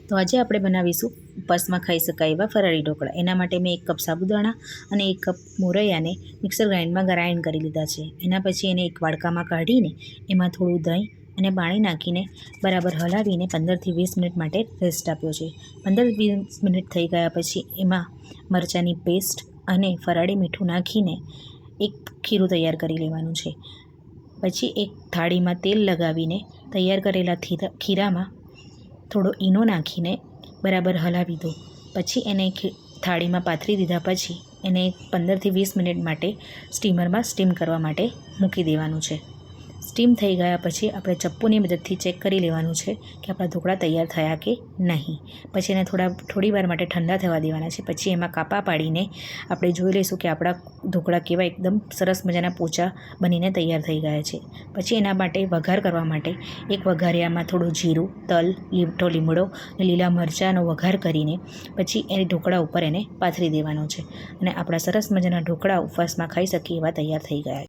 તો આજે આપણે બનાવીશું ઉપવાસમાં ખાઈ શકાય એવા ફરાળી ઢોકળા। એના માટે મેં 1 કપ સાબુદાણા અને 1 કપ મોરૈયાને મિક્સર ગ્રાઇન્ડરમાં ગ્રાઇન્ડ કરી લીધા છે। એના પછી એને એક વાડકામાં કાઢીને એમાં થોડું દહીં અને પાણી નાખીને બરાબર હલાવીને 15થી 20 મિનિટ માટે રેસ્ટ આપ્યો છે। 15-20 મિનિટ થઈ ગયા પછી એમાં મરચાંની પેસ્ટ અને ફરાળી મીઠું નાખીને એક ખીરું તૈયાર કરી લેવાનું છે। પછી એક થાળીમાં તેલ લગાવીને તૈયાર કરેલા ખીરામાં થોડો ઈનો નાખીને બરાબર હલાવી દો। પછી એને થાળીમાં પાથરી દીધા પછી એને 15થી 20 મિનિટ માટે સ્ટીમરમાં સ્ટીમ કરવા માટે મૂકી દેવાનું છે। સ્ટીમ થઈ ગયા પછી આપણે ચપ્પુની મદદથી ચેક કરી લેવાનું છે કે આપણા ઢોકળા તૈયાર થયા કે નહીં। પછી એને થોડી વાર માટે ઠંડા થવા દેવાના છે। પછી એમાં કાપા પાડીને આપણે જોઈ લઈશું કે આપણા ઢોકળા કેવા એકદમ સરસ મજાના પોચા બનીને તૈયાર થઈ ગયા છે। પછી એના માટે વઘાર કરવા માટે એક વઘારિયામાં થોડું જીરું, તલ, મીઠો લીમડો અને લીલા મરચાંનો વઘાર કરીને પછી એ ઢોકળા ઉપર એને પાથરી દેવાનો છે અને આપણા સરસ મજાના ઢોકળા ઉપવાસમાં ખાઈ શકીએ એવા તૈયાર થઈ ગયા।